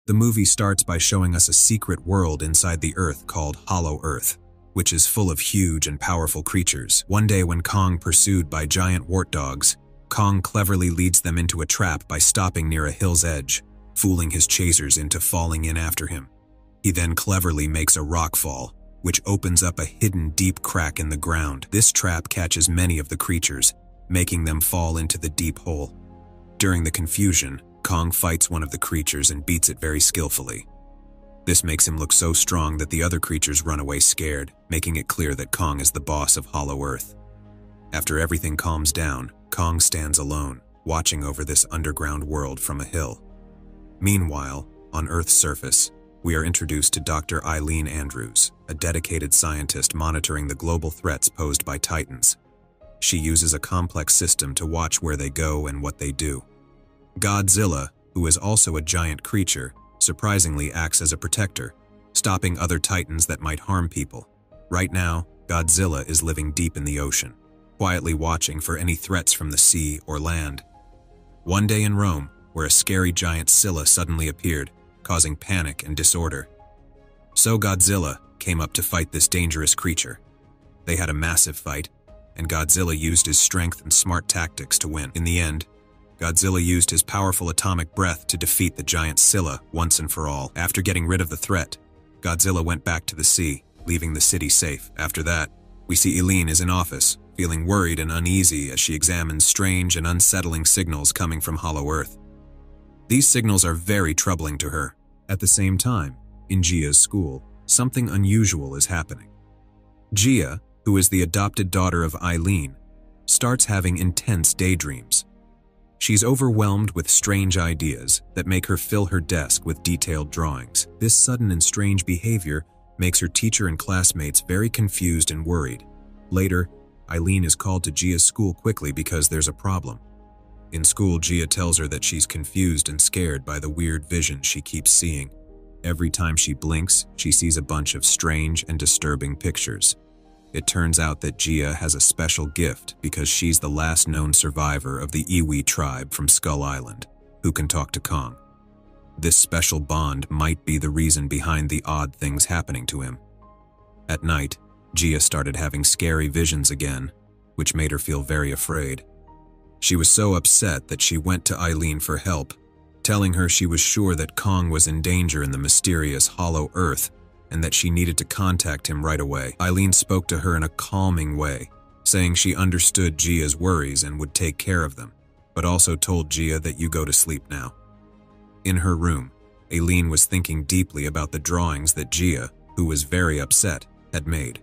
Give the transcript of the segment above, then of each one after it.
The movie starts by showing us a secret world inside the Earth called Hollow Earth, which is full of huge and powerful creatures. One day when Kong pursued by giant wart dogs, Kong cleverly leads them into a trap by stopping near a hill's edge, fooling his chasers into falling in after him. He then cleverly makes a rock fall, which opens up a hidden deep crack in the ground. This trap catches many of the creatures, making them fall into the deep hole. During the confusion, Kong fights one of the creatures and beats it very skillfully. This makes him look so strong that the other creatures run away scared, making it clear that Kong is the boss of Hollow Earth. After everything calms down, Kong stands alone, watching over this underground world from a hill. Meanwhile, on Earth's surface, we are introduced to Dr. Eileen Andrews, a dedicated scientist monitoring the global threats posed by Titans. She uses a complex system to watch where they go and what they do. Godzilla, who is also a giant creature, surprisingly acts as a protector, stopping other Titans that might harm people. Right now, Godzilla is living deep in the ocean, quietly watching for any threats from the sea or land. One day in Rome, where a scary giant Scylla suddenly appeared, causing panic and disorder. So Godzilla came up to fight this dangerous creature. They had a massive fight, and Godzilla used his strength and smart tactics to win. In the end, Godzilla used his powerful atomic breath to defeat the giant Scylla once and for all. After getting rid of the threat, Godzilla went back to the sea, leaving the city safe. After that, we see Eileen is in office, feeling worried and uneasy as she examines strange and unsettling signals coming from Hollow Earth. These signals are very troubling to her. At the same time, in Gia's school, something unusual is happening. Gia, who is the adopted daughter of Eileen, starts having intense daydreams. She's overwhelmed with strange ideas that make her fill her desk with detailed drawings. This sudden and strange behavior makes her teacher and classmates very confused and worried. Later, Eileen is called to Gia's school quickly because there's a problem. In school, Gia tells her that she's confused and scared by the weird visions she keeps seeing. Every time she blinks, she sees a bunch of strange and disturbing pictures. It turns out that Gia has a special gift because she's the last known survivor of the Iwi tribe from Skull Island, who can talk to Kong. This special bond might be the reason behind the odd things happening to him. At night, Gia started having scary visions again, which made her feel very afraid. She was so upset that she went to Eileen for help, telling her she was sure that Kong was in danger in the mysterious Hollow Earth and that she needed to contact him right away. Eileen spoke to her in a calming way, saying she understood Gia's worries and would take care of them, but also told Gia that you go to sleep now. In her room, Eileen was thinking deeply about the drawings that Gia, who was very upset, had made.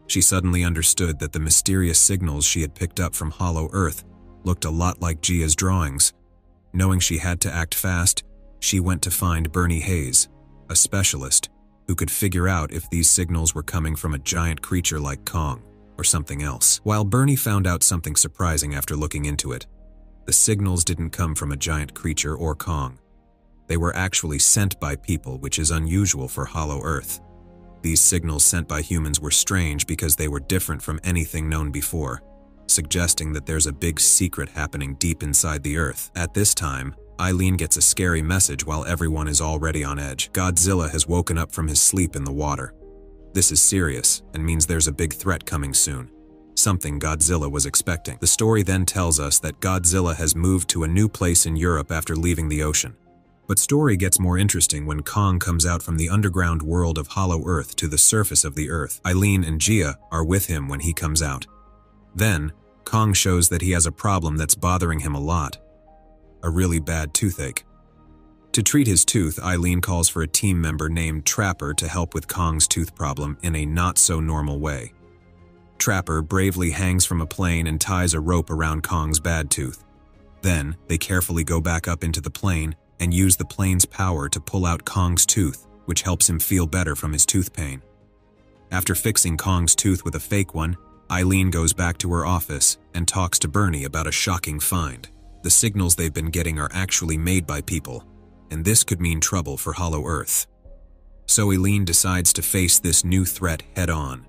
She suddenly understood that the mysterious signals she had picked up from Hollow Earth looked a lot like Gia's drawings. Knowing she had to act fast, she went to find Bernie Hayes, a specialist who could figure out if these signals were coming from a giant creature like Kong or something else. While Bernie found out something surprising after looking into it, the signals didn't come from a giant creature or Kong. They were actually sent by people, which is unusual for Hollow Earth. These signals sent by humans were strange because they were different from anything known before, suggesting that there's a big secret happening deep inside the Earth. At this time, Eileen gets a scary message while everyone is already on edge. Godzilla has woken up from his sleep in the water. This is serious and means there's a big threat coming soon, something Godzilla was expecting. The story then tells us that Godzilla has moved to a new place in Europe after leaving the ocean. But story gets more interesting when Kong comes out from the underground world of Hollow Earth to the surface of the Earth. Eileen and Gia are with him when he comes out. Then, Kong shows that he has a problem that's bothering him a lot. A really bad toothache. To treat his tooth, Eileen calls for a team member named Trapper to help with Kong's tooth problem in a not-so-normal way. Trapper bravely hangs from a plane and ties a rope around Kong's bad tooth. Then, they carefully go back up into the plane and use the plane's power to pull out Kong's tooth, which helps him feel better from his tooth pain. After fixing Kong's tooth with a fake one, Eileen goes back to her office and talks to Bernie about a shocking find. The signals they've been getting are actually made by people, and this could mean trouble for Hollow Earth. So Eileen decides to face this new threat head-on.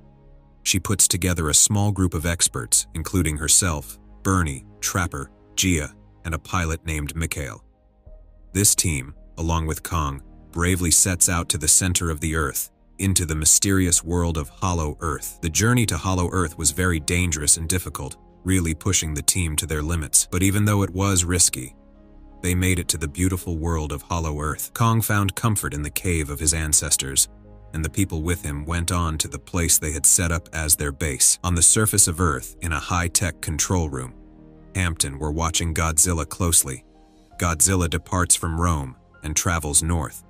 She puts together a small group of experts, including herself, Bernie, Trapper, Gia, and a pilot named Mikhail. This team, along with Kong, bravely sets out to the center of the Earth, into the mysterious world of Hollow Earth. The journey to Hollow Earth was very dangerous and difficult, really pushing the team to their limits. But even though it was risky, they made it to the beautiful world of Hollow Earth. Kong found comfort in the cave of his ancestors, and the people with him went on to the place they had set up as their base. On the surface of Earth, in a high-tech control room, Hampton were watching Godzilla closely. Godzilla departs from Rome and travels north,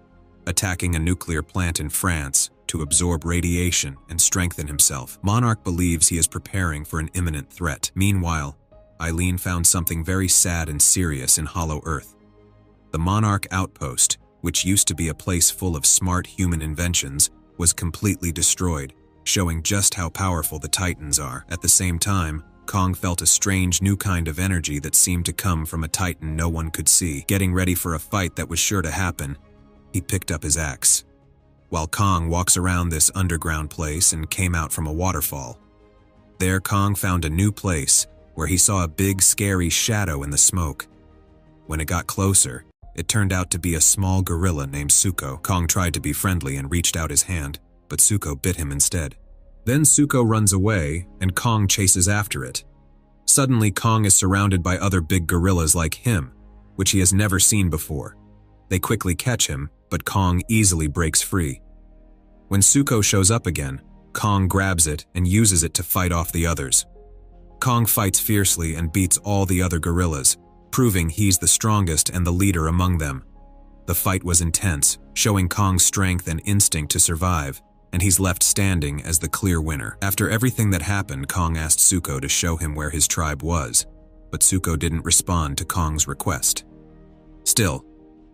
attacking a nuclear plant in France to absorb radiation and strengthen himself. Monarch believes he is preparing for an imminent threat. Meanwhile, Eileen found something very sad and serious in Hollow Earth. The Monarch outpost, which used to be a place full of smart human inventions, was completely destroyed, showing just how powerful the Titans are. At the same time, Kong felt a strange new kind of energy that seemed to come from a Titan no one could see. Getting ready for a fight that was sure to happen, he picked up his axe. While Kong walks around this underground place and came out from a waterfall. There Kong found a new place, where he saw a big scary shadow in the smoke. When it got closer, it turned out to be a small gorilla named Suko. Kong tried to be friendly and reached out his hand, but Suko bit him instead. Then Suko runs away, and Kong chases after it. Suddenly, Kong is surrounded by other big gorillas like him, which he has never seen before. They quickly catch him, but Kong easily breaks free. When Suko shows up again, Kong grabs it and uses it to fight off the others. Kong fights fiercely and beats all the other gorillas, proving he's the strongest and the leader among them. The fight was intense, showing Kong's strength and instinct to survive, and he's left standing as the clear winner. After everything that happened, Kong asked Suko to show him where his tribe was, but Suko didn't respond to Kong's request. Still,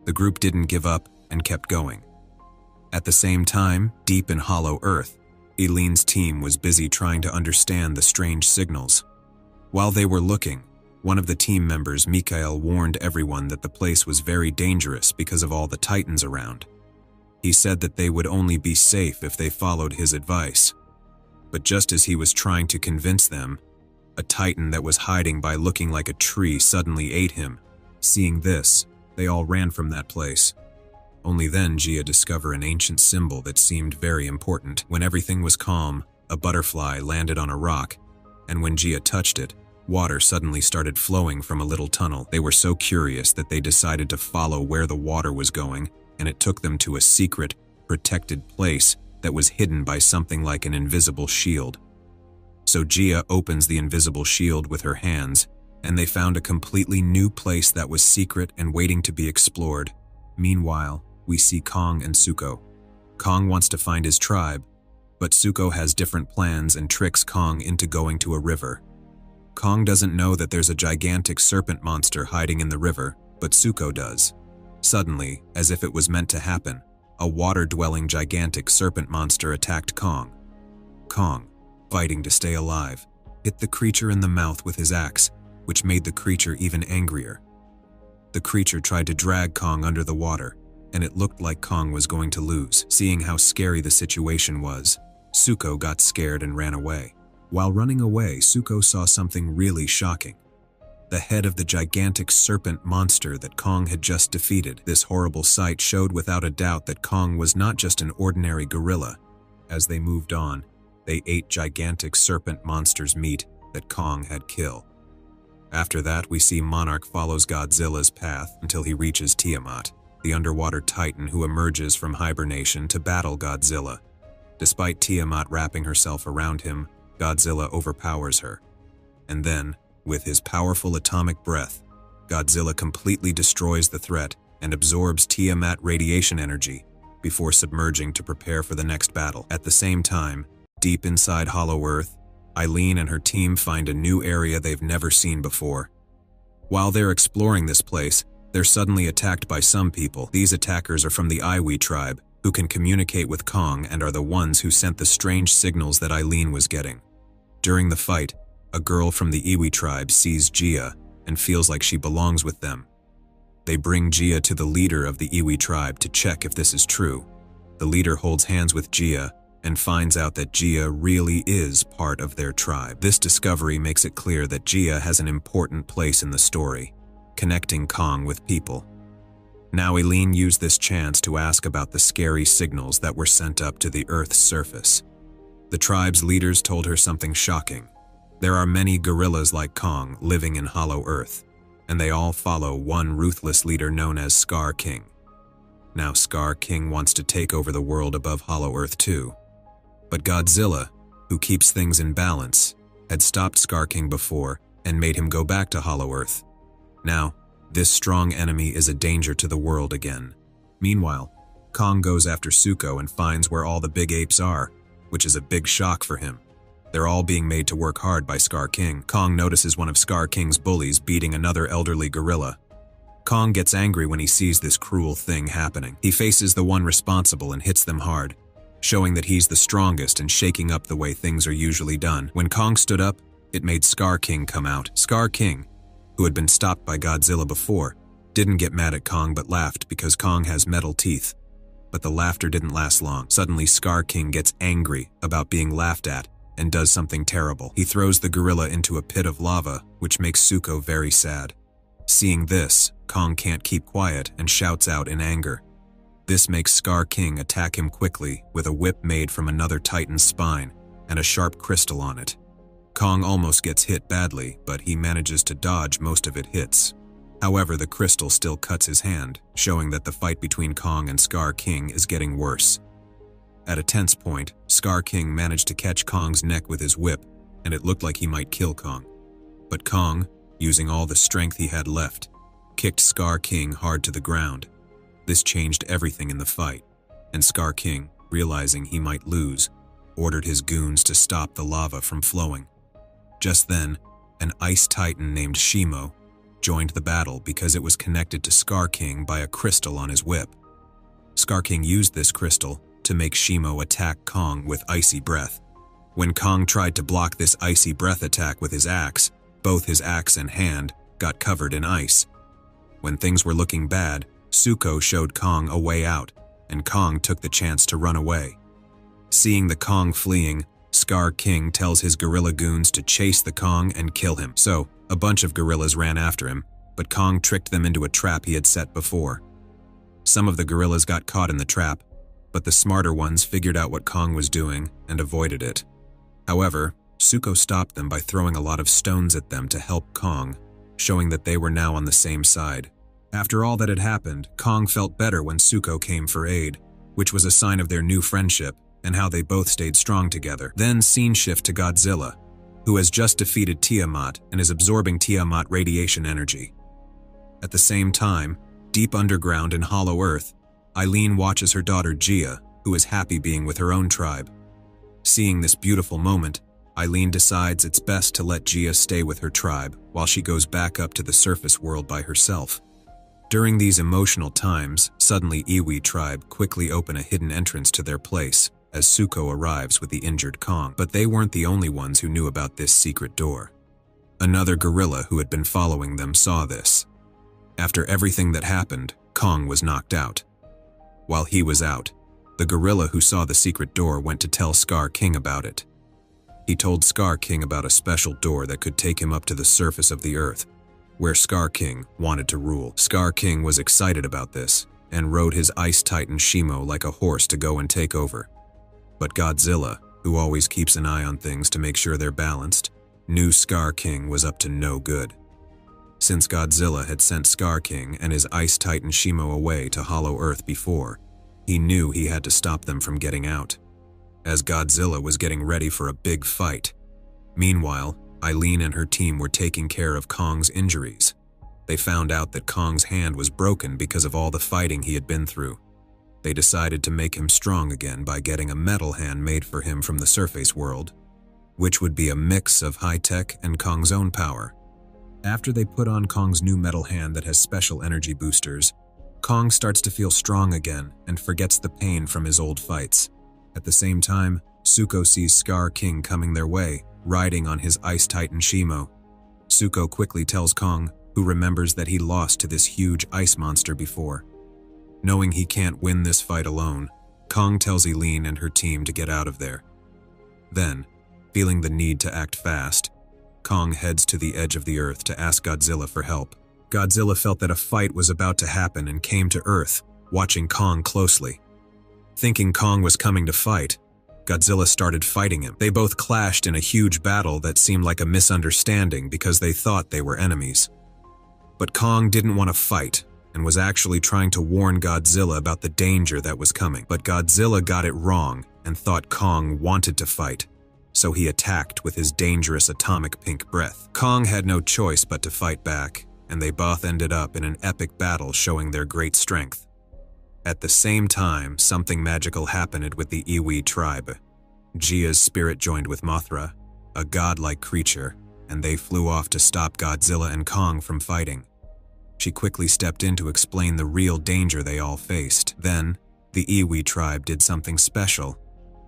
the group didn't give up and kept going. At the same time, deep in Hollow Earth, Eileen's team was busy trying to understand the strange signals. While they were looking, one of the team members, Mikhail, warned everyone that the place was very dangerous because of all the Titans around. He said that they would only be safe if they followed his advice. But just as he was trying to convince them, a Titan that was hiding by looking like a tree suddenly ate him. Seeing this, they all ran from that place. Only then Gia discovered an ancient symbol that seemed very important. When everything was calm, a butterfly landed on a rock, and when Gia touched it, water suddenly started flowing from a little tunnel. They were so curious that they decided to follow where the water was going, and it took them to a secret, protected place that was hidden by something like an invisible shield. So Gia opens the invisible shield with her hands, and they found a completely new place that was secret and waiting to be explored. Meanwhile, we see Kong and Suko. Kong wants to find his tribe, but Suko has different plans and tricks Kong into going to a river. Kong doesn't know that there's a gigantic serpent monster hiding in the river, but Suko does. Suddenly, as if it was meant to happen, a water-dwelling gigantic serpent monster attacked Kong. Kong, fighting to stay alive, hit the creature in the mouth with his axe, which made the creature even angrier. The creature tried to drag Kong under the water, and it looked like Kong was going to lose. Seeing how scary the situation was, Suko got scared and ran away. While running away, Suko saw something really shocking. The head of the gigantic serpent monster that Kong had just defeated. This horrible sight showed without a doubt that Kong was not just an ordinary gorilla. As they moved on, they ate gigantic serpent monster's meat that Kong had killed. After that, we see Monarch follows Godzilla's path until he reaches Tiamat, the underwater titan who emerges from hibernation to battle Godzilla. Despite Tiamat wrapping herself around him, Godzilla overpowers her. And then, with his powerful atomic breath, Godzilla completely destroys the threat and absorbs Tiamat radiation energy before submerging to prepare for the next battle. At the same time, deep inside Hollow Earth, Eileen and her team find a new area they've never seen before. While they're exploring this place, they're suddenly attacked by some people. These attackers are from the Iwi tribe, who can communicate with Kong and are the ones who sent the strange signals that Eileen was getting. During the fight, a girl from the Iwi tribe sees Gia and feels like she belongs with them. They bring Gia to the leader of the Iwi tribe to check if this is true. The leader holds hands with Gia and finds out that Gia really is part of their tribe. This discovery makes it clear that Gia has an important place in the story, connecting Kong with people. Now Eileen used this chance to ask about the scary signals that were sent up to the Earth's surface. The tribe's leaders told her something shocking. There are many gorillas like Kong living in Hollow Earth, and they all follow one ruthless leader known as Scar King. Now Scar King wants to take over the world above Hollow Earth too. But Godzilla, who keeps things in balance, had stopped Scar King before and made him go back to Hollow Earth. Now, this strong enemy is a danger to the world again. Meanwhile, Kong goes after Zuko and finds where all the big apes are, which is a big shock for him. They're all being made to work hard by Scar King. Kong notices one of Scar King's bullies beating another elderly gorilla. Kong gets angry when he sees this cruel thing happening. He faces the one responsible and hits them hard, showing that he's the strongest and shaking up the way things are usually done. When Kong stood up, it made Scar King come out. Scar King, who had been stopped by Godzilla before, didn't get mad at Kong but laughed because Kong has metal teeth. But the laughter didn't last long. Suddenly, Scar King gets angry about being laughed at and does something terrible. He throws the gorilla into a pit of lava, which makes Zuko very sad. Seeing this, Kong can't keep quiet and shouts out in anger. This makes Scar King attack him quickly with a whip made from another titan's spine and a sharp crystal on it. Kong almost gets hit badly, but he manages to dodge most of its hits. However, the crystal still cuts his hand, showing that the fight between Kong and Scar King is getting worse. At a tense point, Scar King managed to catch Kong's neck with his whip, and it looked like he might kill Kong. But Kong, using all the strength he had left, kicked Scar King hard to the ground. This changed everything in the fight, and Scar King, realizing he might lose, ordered his goons to stop the lava from flowing. Just then, an ice titan named Shimo joined the battle because it was connected to Scar King by a crystal on his whip. Scar King used this crystal to make Shimo attack Kong with icy breath. When Kong tried to block this icy breath attack with his axe, both his axe and hand got covered in ice. When things were looking bad, Zuko showed Kong a way out, and Kong took the chance to run away. Seeing the Kong fleeing, Scar King tells his gorilla goons to chase the Kong and kill him. So, a bunch of gorillas ran after him, but Kong tricked them into a trap he had set before. Some of the gorillas got caught in the trap, but the smarter ones figured out what Kong was doing and avoided it. However, Zuko stopped them by throwing a lot of stones at them to help Kong, showing that they were now on the same side. After all that had happened, Kong felt better when Zuko came for aid, which was a sign of their new friendship and how they both stayed strong together. Then scene shift to Godzilla, who has just defeated Tiamat and is absorbing Tiamat radiation energy. At the same time, deep underground in Hollow Earth, Eileen watches her daughter Gia, who is happy being with her own tribe. Seeing this beautiful moment, Eileen decides it's best to let Gia stay with her tribe while she goes back up to the surface world by herself. During these emotional times, suddenly Iwi tribe quickly open a hidden entrance to their place as Zuko arrives with the injured Kong. But they weren't the only ones who knew about this secret door. Another gorilla who had been following them saw this. After everything that happened, Kong was knocked out. While he was out, the gorilla who saw the secret door went to tell Scar King about it. He told Scar King about a special door that could take him up to the surface of the earth, where Scar King wanted to rule. Scar King was excited about this and rode his ice titan Shimo like a horse to go and take over. But Godzilla, who always keeps an eye on things to make sure they're balanced, knew Scar King was up to no good. Since Godzilla had sent Scar King and his ice titan Shimo away to Hollow Earth before, he knew he had to stop them from getting out, as Godzilla was getting ready for a big fight. Meanwhile, Eileen and her team were taking care of Kong's injuries. They found out that Kong's hand was broken because of all the fighting he had been through. They decided to make him strong again by getting a metal hand made for him from the surface world, which would be a mix of high-tech and Kong's own power. After they put on Kong's new metal hand that has special energy boosters, Kong starts to feel strong again and forgets the pain from his old fights. At the same time, Zuko sees Scar King coming their way, riding on his ice titan Shimo. Zuko quickly tells Kong, who remembers that he lost to this huge ice monster before. Knowing he can't win this fight alone, Kong tells Eileen and her team to get out of there. Then, feeling the need to act fast, Kong heads to the edge of the earth to ask Godzilla for help. Godzilla felt that a fight was about to happen and came to Earth, watching Kong closely. Thinking Kong was coming to fight, Godzilla started fighting him. They both clashed in a huge battle that seemed like a misunderstanding because they thought they were enemies. But Kong didn't want to fight and was actually trying to warn Godzilla about the danger that was coming. But Godzilla got it wrong and thought Kong wanted to fight, so he attacked with his dangerous atomic pink breath. Kong had no choice but to fight back, and they both ended up in an epic battle showing their great strength. At the same time, something magical happened with the Iwi tribe. Gia's spirit joined with Mothra, a godlike creature, and they flew off to stop Godzilla and Kong from fighting. She quickly stepped in to explain the real danger they all faced. Then, the Iwi tribe did something special.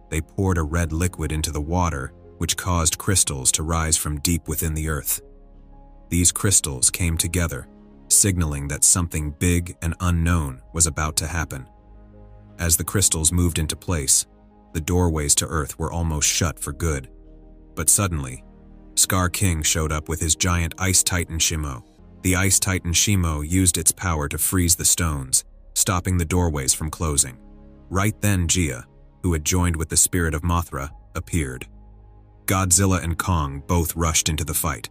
They poured a red liquid into the water, which caused crystals to rise from deep within the earth. These crystals came together, signaling that something big and unknown was about to happen. As the crystals moved into place, the doorways to Earth were almost shut for good. But suddenly, Scar King showed up with his giant Ice Titan Shimo. The Ice Titan Shimo used its power to freeze the stones, stopping the doorways from closing. Right then, Gia, who had joined with the spirit of Mothra, appeared. Godzilla and Kong both rushed into the fight.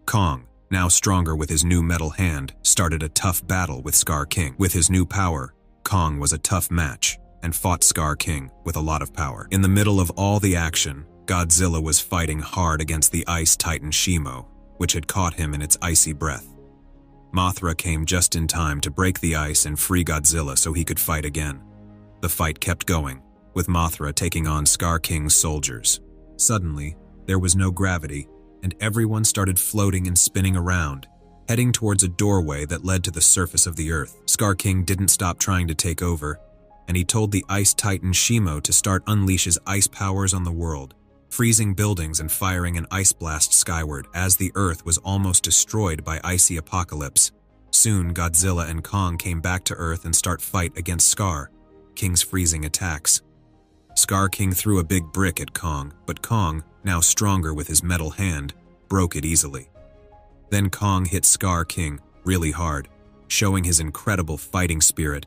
Kong, now stronger with his new metal hand, started a tough battle with Scar King. With his new power, Kong was a tough match and fought Scar King with a lot of power. In the middle of all the action, Godzilla was fighting hard against the Ice Titan Shimo, which had caught him in its icy breath. Mothra came just in time to break the ice and free Godzilla so he could fight again. The fight kept going, with Mothra taking on Scar King's soldiers. Suddenly, there was no gravity, and everyone started floating and spinning around, heading towards a doorway that led to the surface of the earth. Scar King didn't stop trying to take over, and he told the Ice Titan Shimo to start unleash his ice powers on the world, freezing buildings and firing an ice blast skyward as the earth was almost destroyed by icy apocalypse. Soon, Godzilla and Kong came back to Earth and start fight against Scar King's freezing attacks. Scar King threw a big brick at Kong, but Kong, now stronger with his metal hand, broke it easily. Then Kong hit Scar King really hard, showing his incredible fighting spirit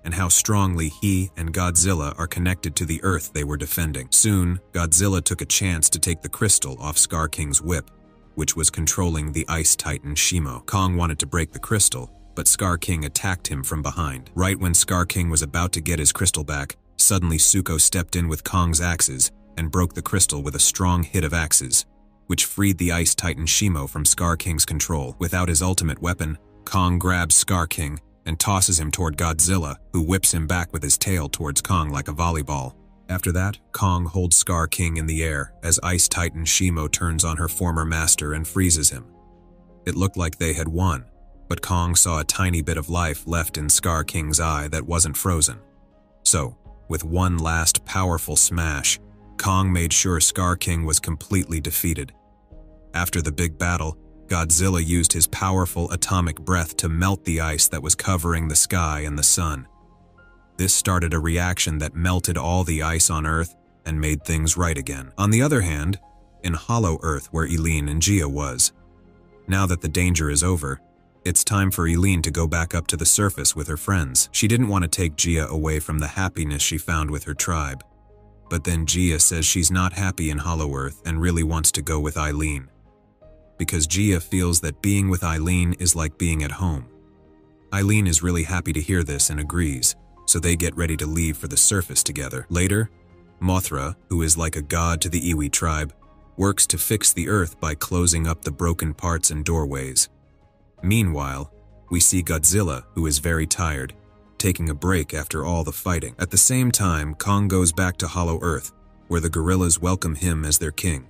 and how strongly he and Godzilla are connected to the Earth they were defending. Soon, Godzilla took a chance to take the crystal off Scar King's whip, which was controlling the Ice Titan Shimo. Kong wanted to break the crystal, but Scar King attacked him from behind. Right when Scar King was about to get his crystal back, suddenly Zuko stepped in with Kong's axes and broke the crystal with a strong hit of axes, which freed the Ice Titan Shimo from Scar King's control. Without his ultimate weapon, Kong grabs Scar King and tosses him toward Godzilla, who whips him back with his tail towards Kong like a volleyball. After that, Kong holds Scar King in the air as Ice Titan Shimo turns on her former master and freezes him. It looked like they had won, but Kong saw a tiny bit of life left in Scar King's eye that wasn't frozen. So, with one last powerful smash, Kong made sure Scar King was completely defeated. After the big battle, Godzilla used his powerful atomic breath to melt the ice that was covering the sky and the sun. This started a reaction that melted all the ice on Earth and made things right again. On the other hand, in Hollow Earth where Eileen and Gia was, now that the danger is over, it's time for Eileen to go back up to the surface with her friends. She didn't want to take Gia away from the happiness she found with her tribe. But then Gia says she's not happy in Hollow Earth and really wants to go with Eileen, because Gia feels that being with Eileen is like being at home. Eileen is really happy to hear this and agrees, so they get ready to leave for the surface together. Later, Mothra, who is like a god to the Iwi tribe, works to fix the earth by closing up the broken parts and doorways. Meanwhile, we see Godzilla, who is very tired, taking a break after all the fighting. At the same time, Kong goes back to Hollow Earth, where the gorillas welcome him as their king.